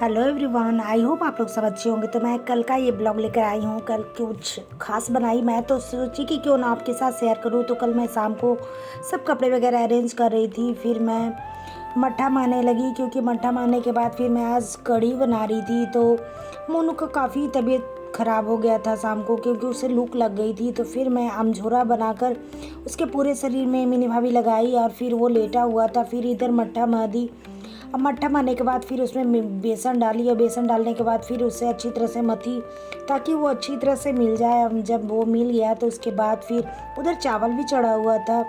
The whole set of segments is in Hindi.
हेलो एवरीवन, आई होप आप लोग सब अच्छे होंगे। तो मैं कल का ये ब्लॉग लेकर आई हूँ। कल कुछ खास बनाई, मैं तो सोची कि क्यों ना आपके साथ शेयर करूँ। तो कल मैं शाम को सब कपड़े वगैरह अरेंज कर रही थी, फिर मैं मट्ठा मारने लगी, क्योंकि मट्ठा मारने के बाद फिर मैं आज कढ़ी बना रही थी। तो मोनू का काफ़ी तबीयत ख़राब हो गया था शाम को, क्योंकि उसे लूक लग गई थी। तो फिर मैं अमझोरा बनाकर उसके पूरे शरीर में मिनी भाभी लगाई और फिर वो लेटा हुआ था। फिर इधर मट्ठा मार दी। अब मट्ठा मारने के बाद फिर उसमें बेसन डाली, और बेसन डालने के बाद फिर उसे अच्छी तरह से मथी, ताकि वो अच्छी तरह से मिल जाए। अब जब वो मिल गया तो उसके बाद फिर उधर चावल भी चढ़ा हुआ था।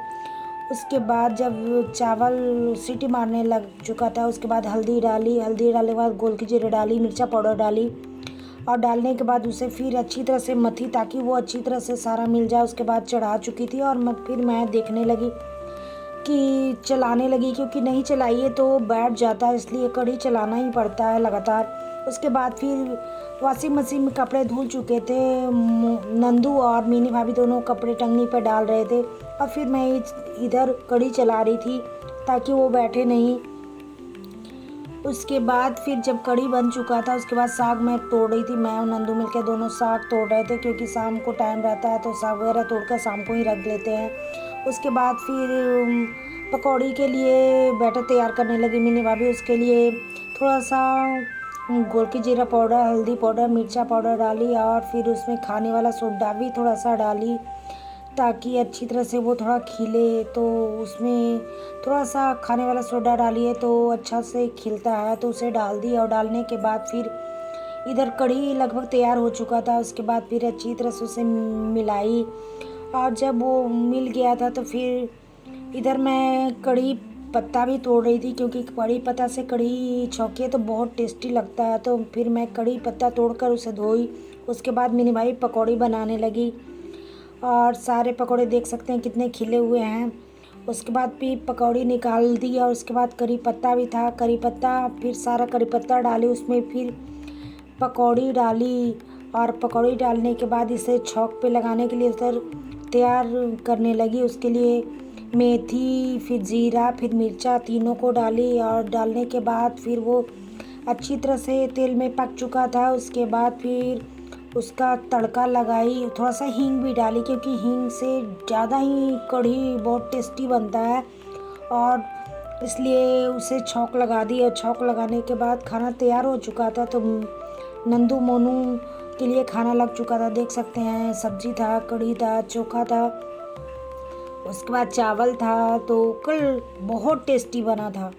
उसके बाद जब चावल सीटी मारने लग चुका था, उसके बाद हल्दी डाली, हल्दी डालने के बाद गोल की जीरे डाली, मिर्चा पाउडर डाली, और डालने के बाद उसे फिर अच्छी तरह से मथी, ताकि वो अच्छी तरह से सारा मिल जाए। उसके बाद चढ़ा चुकी थी और फिर मैं देखने लगी कि चलाने लगी, क्योंकि नहीं चलाइए तो बैठ जाता है, इसलिए कढ़ी चलाना ही पड़ता है लगातार। उसके बाद फिर वॉशिंग मशीन में कपड़े धुल चुके थे। नंदू और मिनी भाभी दोनों कपड़े टंगनी पर डाल रहे थे, और फिर मैं इधर कढ़ी चला रही थी ताकि वो बैठे नहीं। उसके बाद फिर जब कढ़ी बन चुका था, उसके बाद साग मैं तोड़ रही थी। मैं और नंदू मिलकर दोनों साग तोड़ रहे थे, क्योंकि शाम को टाइम रहता है तो साग वगैरह तोड़कर शाम को ही रख लेते हैं। उसके बाद फिर पकौड़ी के लिए बैटर तैयार करने लगी मिनी भाभी। उसके लिए थोड़ा सा गोल की जीरा पाउडर, हल्दी पाउडर, मिर्चा पाउडर डाली, और फिर उसमें खाने वाला सोडा भी थोड़ा सा डाली, ताकि अच्छी तरह से वो थोड़ा खिले। तो उसमें थोड़ा सा खाने वाला सोडा डालिए तो अच्छा से खिलता है, तो उसे डाल दी। और डालने के बाद फिर इधर कढ़ी लगभग तैयार हो चुका था। उसके बाद फिर अच्छी तरह से उसे मिलाई, और जब वो मिल गया था तो फिर इधर मैं कढ़ी पत्ता भी तोड़ रही थी, क्योंकि कढ़ी पत्ता से कढ़ी छौंके तो बहुत टेस्टी लगता है। तो फिर मैं कढ़ी पत्ता तोड़कर उसे धोई। उसके बाद मेरी भाई पकौड़ी बनाने लगी, और सारे पकौड़े देख सकते हैं कितने खिले हुए हैं। उसके बाद भी पकौड़ी निकाल दी, और उसके बाद करी पत्ता भी था, करी पत्ता फिर सारा करी पत्ता डाली, उसमें फिर पकौड़ी डाली, और पकौड़ी डालने के बाद इसे छौंक पे लगाने के लिए उधर तैयार करने लगी। उसके लिए मेथी, फिर जीरा, फिर मिर्चा तीनों को डाली, और डालने के बाद फिर वो अच्छी तरह से तेल में पक चुका था। उसके बाद फिर उसका तड़का लगाई, थोड़ा सा हींग भी डाली, क्योंकि हींग से ज़्यादा ही कढ़ी बहुत टेस्टी बनता है, और इसलिए उसे छौंक लगा दी। और छौंक लगाने के बाद खाना तैयार हो चुका था। तो नंदू मोनू के लिए खाना लग चुका था, देख सकते हैं। सब्जी था, कढ़ी था, चोखा था, उसके बाद चावल था। तो कल बहुत टेस्टी बना था।